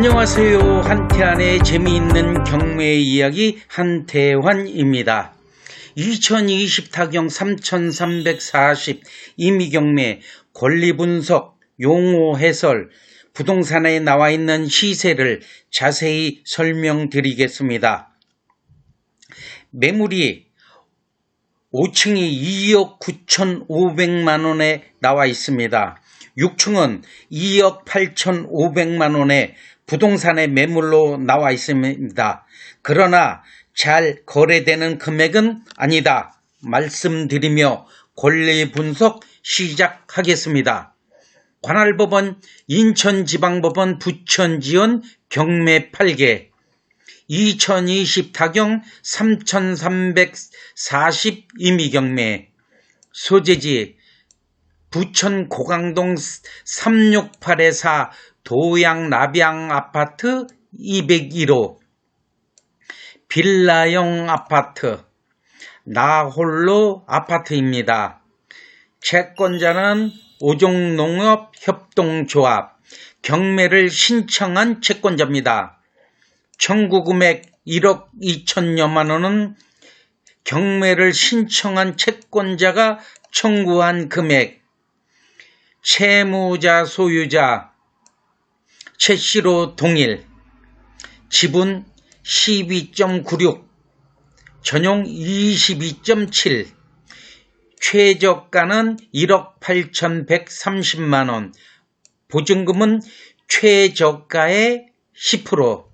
안녕하세요. 한태환의 재미있는 경매 이야기 한태환입니다. 2020 타경 3340 임의경매 권리분석 용어 해설 부동산에 나와 있는 시세를 자세히 설명드리겠습니다. 매물이 5층이 2억 9,500만원에 나와 있습니다. 6층은 2억 8,500만원에 부동산의 매물로 나와 있습니다. 그러나 잘 거래되는 금액은 아니다 말씀드리며 권리 분석 시작하겠습니다. 관할법원, 인천지방법원, 부천지원 경매 8개 2020 타경 3340 임의경매 소재지 부천 고강동 368-4 도양 납양 아파트 201호 빌라형 아파트 나홀로 아파트입니다. 채권자는 오종농업협동조합 경매를 신청한 채권자입니다. 청구금액 1억 2천여만원은 경매를 신청한 채권자가 청구한 금액 채무자 소유자 채씨로 동일 지분 12.96 전용 22.7 최저가는 1억 8,130만원 보증금은 최저가의 10%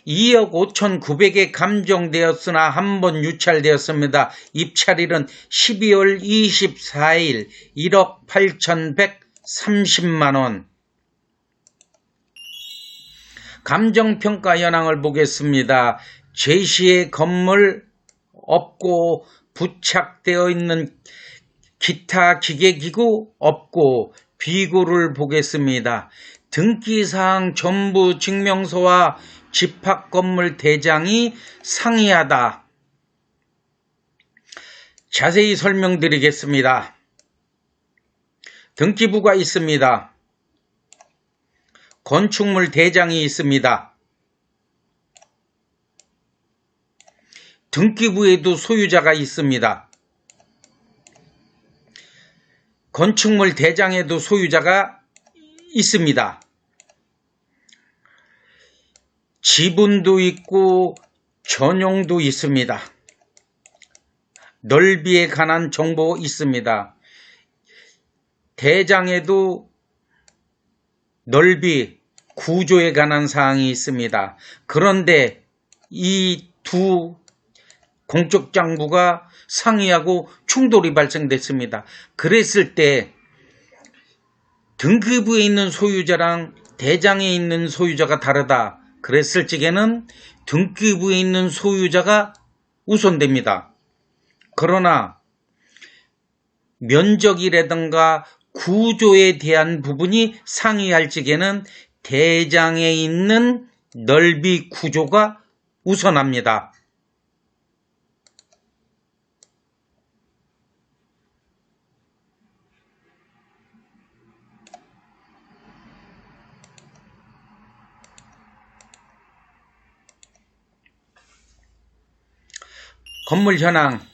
2억 5,900에 감정되었으나 한 번 유찰되었습니다. 입찰일은 12월 24일 1억 8,130만원 감정평가 현황을 보겠습니다. 제시의 건물 없고 부착되어 있는 기타 기계기구 없고 비고를 보겠습니다. 등기사항 전부 증명서와 집합건물 대장이 상이하다. 자세히 설명드리겠습니다. 등기부가 있습니다. 건축물 대장이 있습니다. 등기부에도 소유자가 있습니다. 건축물 대장에도 소유자가 있습니다. 지분도 있고 전용도 있습니다. 넓이에 관한 정보 있습니다. 대장에도 넓이, 구조에 관한 사항이 있습니다. 그런데 이 두 공적 장부가 상이하고 충돌이 발생됐습니다. 그랬을 때 등기부에 있는 소유자랑 대장에 있는 소유자가 다르다. 그랬을 적에는 등기부에 있는 소유자가 우선됩니다. 그러나 면적이라든가 구조에 대한 부분이 상이할 적에는 대장에 있는 넓이 구조가 우선합니다. 건물 현황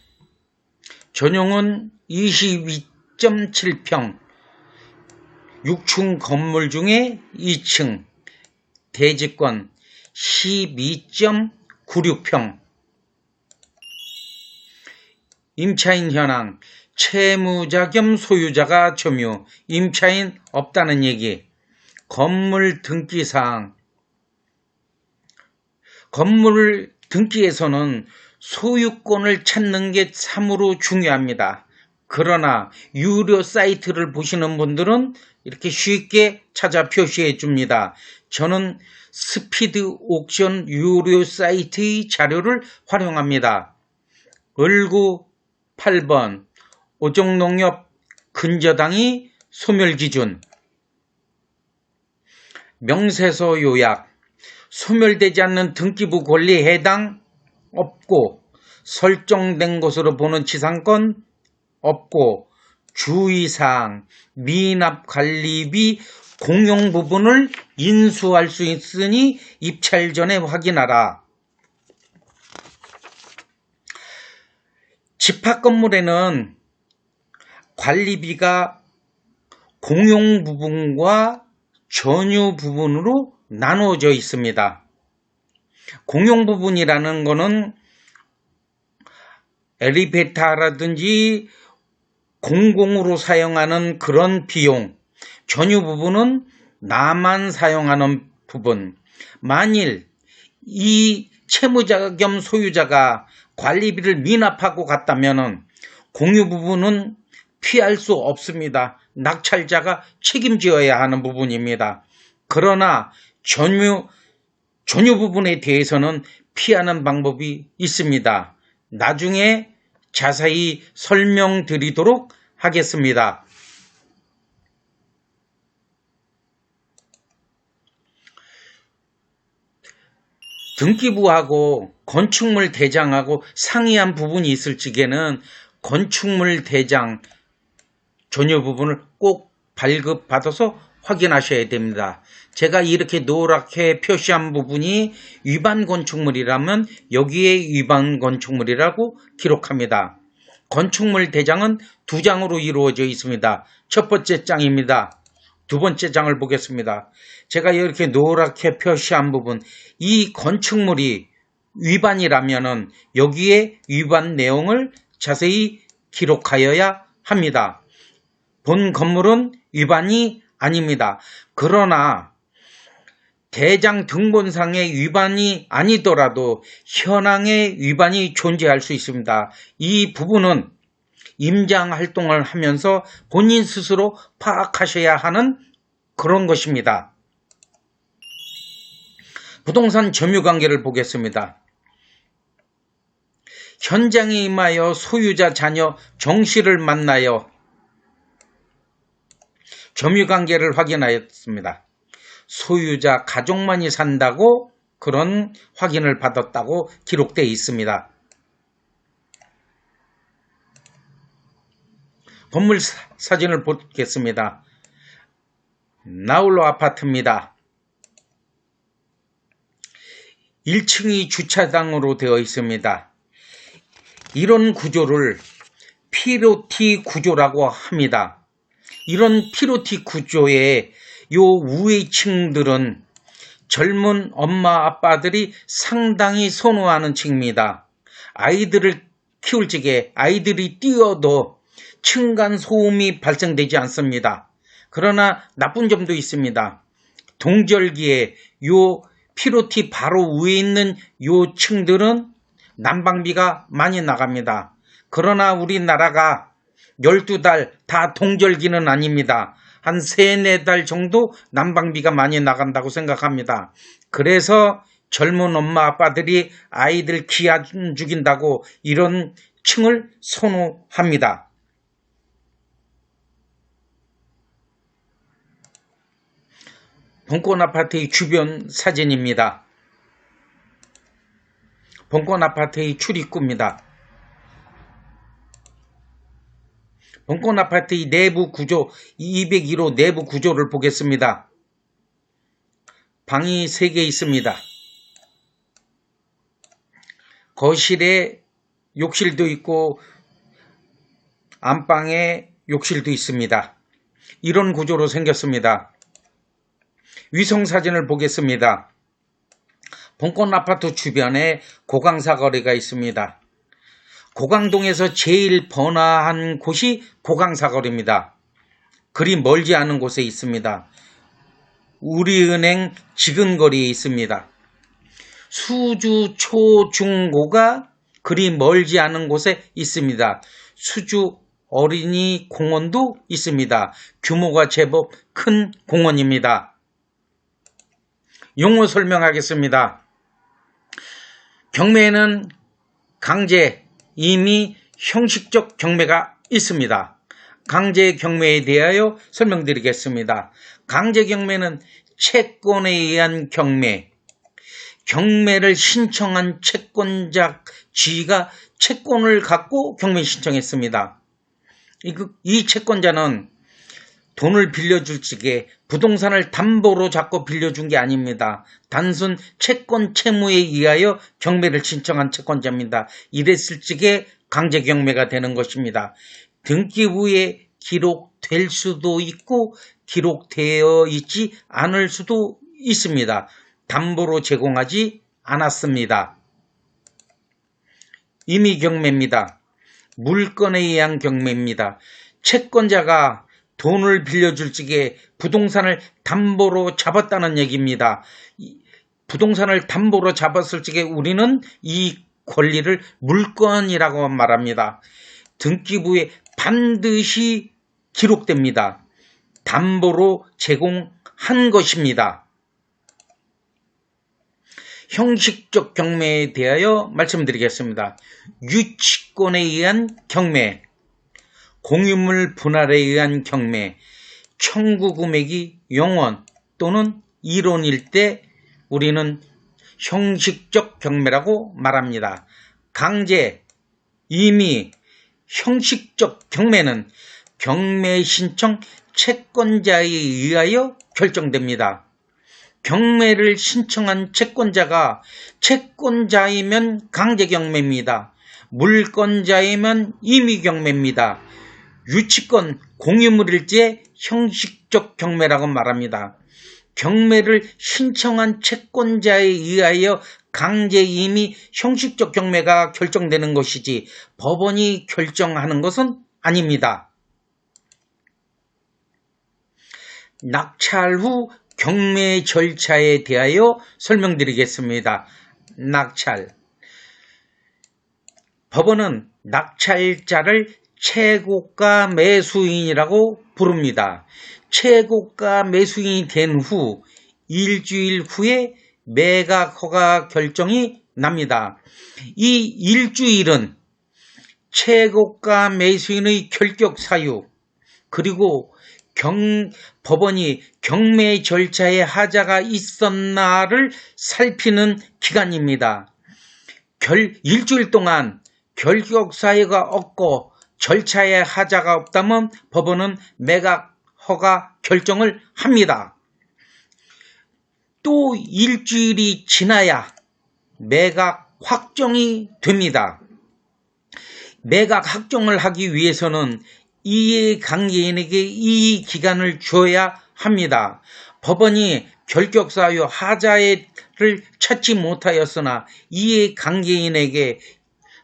전용은 22.7평 6층 건물 중에 2층 대지권 12.96평 임차인 현황 채무자 겸 소유자가 점유 임차인 없다는 얘기 건물 등기사항 건물 등기에서는 소유권을 찾는 게 참으로 중요합니다. 그러나 유료 사이트를 보시는 분들은 이렇게 쉽게 찾아 표시해 줍니다. 저는 스피드 옥션 유료 사이트의 자료를 활용합니다. 을구 8번 오종농협 근저당이 소멸기준 명세서 요약 소멸되지 않는 등기부 권리 해당 없고 설정된 것으로 보는 지상권 없고 주의사항 미납 관리비 공용 부분을 인수할 수 있으니 입찰 전에 확인하라. 집합 건물에는 관리비가 공용 부분과 전유 부분으로 나누어져 있습니다. 공용 부분이라는 것은 엘리베이터라든지 공공으로 사용하는 그런 비용, 전유 부분은 나만 사용하는 부분. 만일 이 채무자 겸 소유자가 관리비를 미납하고 갔다면 공유 부분은 피할 수 없습니다. 낙찰자가 책임져야 하는 부분입니다. 그러나 전유 부분에 대해서는 피하는 방법이 있습니다. 나중에 자세히 설명드리도록 하겠습니다. 등기부하고 건축물 대장하고 상이한 부분이 있을 적에는 건축물 대장 전유 부분을 꼭 발급받아서 확인하셔야 됩니다. 제가 이렇게 노랗게 표시한 부분이 위반 건축물이라면 여기에 위반 건축물이라고 기록합니다. 건축물 대장은 2장으로 이루어져 있습니다. 첫 번째 장입니다. 두 번째 장을 보겠습니다. 제가 이렇게 노랗게 표시한 부분, 이 건축물이 위반이라면 여기에 위반 내용을 자세히 기록하여야 합니다. 본 건물은 위반이 아닙니다. 그러나 대장 등본상의 위반이 아니더라도 현황의 위반이 존재할 수 있습니다. 이 부분은 임장 활동을 하면서 본인 스스로 파악하셔야 하는 그런 것입니다. 부동산 점유관계를 보겠습니다. 현장에 임하여 소유자 자녀 정씨를 만나여 점유관계를 확인하였습니다. 소유자 가족만이 산다고 그런 확인을 받았다고 기록되어 있습니다. 건물 사진을 보겠습니다. 나홀로 아파트입니다. 1층이 주차장으로 되어 있습니다. 이런 구조를 피로티 구조라고 합니다. 이런 피로티 구조의 요 우회 층들은 젊은 엄마 아빠들이 상당히 선호하는 층입니다. 아이들을 키울 적에 아이들이 뛰어도 층간 소음이 발생되지 않습니다. 그러나 나쁜 점도 있습니다. 동절기에 요 피로티 바로 위에 있는 요 층들은 난방비가 많이 나갑니다. 그러나 우리나라가 12달 다 동절기는 아닙니다. 한 3, 4달 정도 난방비가 많이 나간다고 생각합니다. 그래서 젊은 엄마 아빠들이 아이들 기아 죽인다고 이런 층을 선호합니다. 본권 아파트의 주변 사진입니다. 본권 아파트의 출입구입니다. 본권 아파트의 내부 구조 201호 내부 구조를 보겠습니다. 방이 3개 있습니다. 거실에 욕실도 있고 안방에 욕실도 있습니다. 이런 구조로 생겼습니다. 위성사진을 보겠습니다. 본권 아파트 주변에 고강사 거리가 있습니다. 고강동에서 제일 번화한 곳이 고강사 거리입니다. 그리 멀지 않은 곳에 있습니다. 우리은행 지근거리에 있습니다. 수주 초중고가 그리 멀지 않은 곳에 있습니다. 수주 어린이 공원도 있습니다. 규모가 제법 큰 공원입니다. 용어 설명하겠습니다. 경매에는 강제, 이미 형식적 경매가 있습니다. 강제 경매에 대하여 설명드리겠습니다. 강제 경매는 채권에 의한 경매, 경매를 신청한 채권자 G가 채권을 갖고 경매 신청했습니다. 이 채권자는 돈을 빌려줄 적에 부동산을 담보로 잡고 빌려준 게 아닙니다. 단순 채권 채무에 의하여 경매를 신청한 채권자입니다. 이랬을 적에 강제 경매가 되는 것입니다. 등기부에 기록될 수도 있고 기록되어 있지 않을 수도 있습니다. 담보로 제공하지 않았습니다. 임의 경매입니다. 물건에 의한 경매입니다. 채권자가 돈을 빌려줄 적에 부동산을 담보로 잡았다는 얘기입니다. 부동산을 담보로 잡았을 적에 우리는 이 권리를 물건이라고 말합니다. 등기부에 반드시 기록됩니다. 담보로 제공한 것입니다. 형식적 경매에 대하여 말씀드리겠습니다. 유치권에 의한 경매, 공유물 분할에 의한 경매, 청구 금액이 0원 또는 1원일 때 우리는 형식적 경매라고 말합니다. 강제, 임의, 형식적 경매는 경매 신청 채권자에 의하여 결정됩니다. 경매를 신청한 채권자가 채권자이면 강제 경매입니다. 물권자이면 임의 경매입니다. 유치권, 공유물일 때 형식적 경매라고 말합니다. 경매를 신청한 채권자에 의하여 강제 임의 형식적 경매가 결정되는 것이지 법원이 결정하는 것은 아닙니다. 낙찰 후 경매 절차에 대하여 설명드리겠습니다. 낙찰. 법원은 낙찰자를 최고가 매수인이라고 부릅니다. 최고가 매수인이 된 후 일주일 후에 매각 허가 결정이 납니다. 이 일주일은 최고가 매수인의 결격 사유 그리고 법원이 경매 절차에 하자가 있었나를 살피는 기간입니다. 일주일 동안 결격 사유가 없고 절차에 하자가 없다면 법원은 매각 허가 결정을 합니다. 또 일주일이 지나야 매각 확정이 됩니다. 매각 확정을 하기 위해서는 이해관계인에게 이 기간을 줘야 합니다. 법원이 결격사유 하자를 찾지 못하였으나 이해관계인에게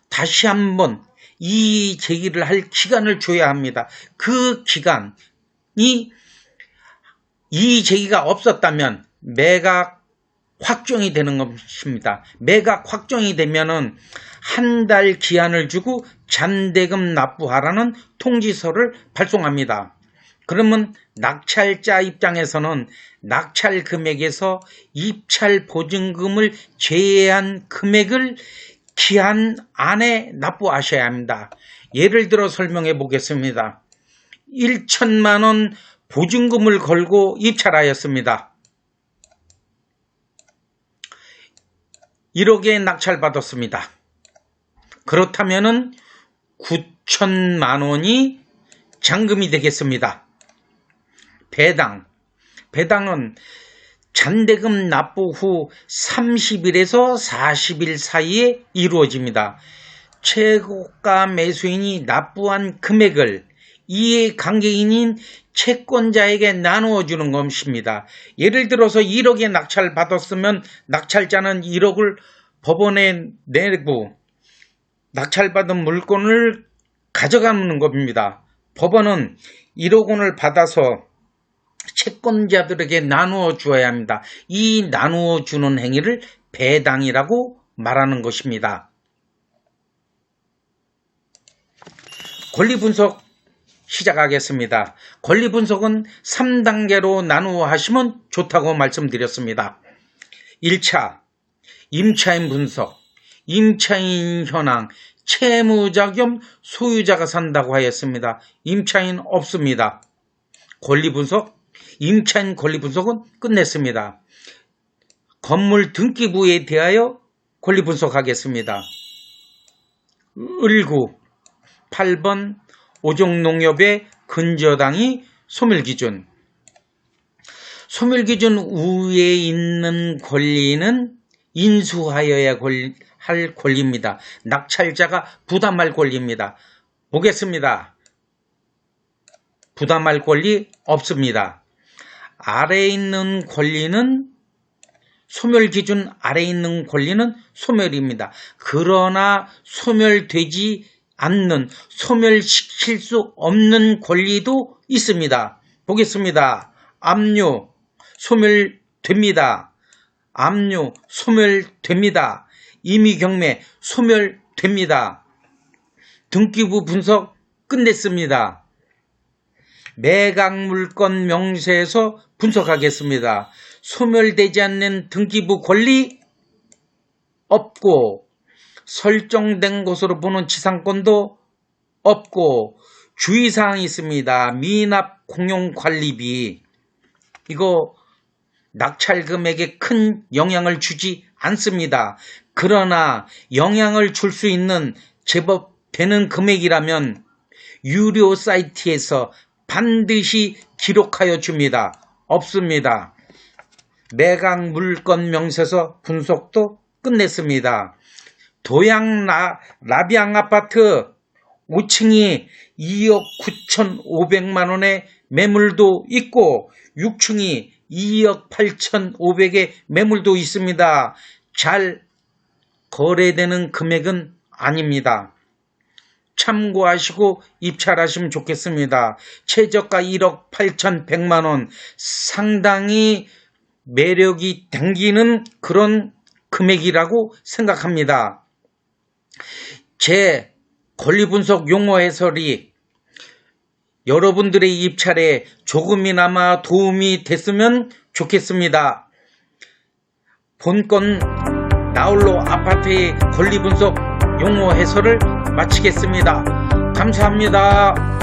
다시 한번 이의 제기를 할 기간을 줘야 합니다. 그 기간이 이의 제기가 없었다면 매각 확정이 되는 것입니다. 매각 확정이 되면은 한 달 기한을 주고 잔대금 납부하라는 통지서를 발송합니다. 그러면 낙찰자 입장에서는 낙찰 금액에서 입찰 보증금을 제외한 금액을 기한 안에 납부하셔야 합니다. 예를 들어 설명해 보겠습니다. 1천만 원 보증금을 걸고 입찰하였습니다. 1억에 낙찰받았습니다. 그렇다면은 9천만 원이 잔금이 되겠습니다. 배당은 잔대금 납부 후 30일에서 40일 사이에 이루어집니다. 최고가 매수인이 납부한 금액을 이해관계인인 채권자에게 나누어 주는 것입니다. 예를 들어서 1억에 낙찰 받았으면 낙찰자는 1억을 법원에 내고 낙찰받은 물건을 가져가는 겁니다. 법원은 1억 원을 받아서 채권자들에게 나누어 주어야 합니다. 이 나누어 주는 행위를 배당이라고 말하는 것입니다. 권리 분석 시작하겠습니다. 권리 분석은 3단계로 나누어 하시면 좋다고 말씀드렸습니다. 1차, 임차인 분석, 임차인 현황, 채무자 겸 소유자가 산다고 하였습니다. 임차인 없습니다. 권리 분석, 임차인 권리 분석은 끝냈습니다. 건물 등기부에 대하여 권리 분석하겠습니다. 을구 8번 오종농협의 근저당이 소멸기준. 소멸기준 우에 있는 권리는 인수하여야 할 권리입니다. 낙찰자가 부담할 권리입니다. 보겠습니다. 부담할 권리 없습니다. 아래에 있는 권리는 소멸기준 아래에 있는 권리는 소멸입니다. 그러나 소멸되지 않는, 소멸시킬 수 없는 권리도 있습니다. 보겠습니다. 압류 소멸됩니다. 압류 소멸됩니다. 임의경매 소멸됩니다. 등기부 분석 끝냈습니다. 매각물건 명세에서 분석하겠습니다. 소멸되지 않는 등기부 권리 없고, 설정된 것으로 보는 지상권도 없고, 주의사항이 있습니다. 미납 공용관리비. 이거 낙찰금액에 큰 영향을 주지 않습니다. 그러나 영향을 줄 수 있는 제법 되는 금액이라면 유료 사이트에서 반드시 기록하여 줍니다. 없습니다. 매각 물건 명세서 분석도 끝냈습니다. 도양 라비앙 아파트 5층이 2억 9,500만 원의 매물도 있고 6층이 2억 8,500의 매물도 있습니다. 잘 거래되는 금액은 아닙니다. 참고하시고 입찰하시면 좋겠습니다. 최저가 1억 8,100만 원, 상당히 매력이 당기는 그런 금액이라고 생각합니다. 제 권리분석 용어 해설이 여러분들의 입찰에 조금이나마 도움이 됐으면 좋겠습니다. 본건 나홀로 아파트의 권리분석 용어 해설을 마치겠습니다. 감사합니다.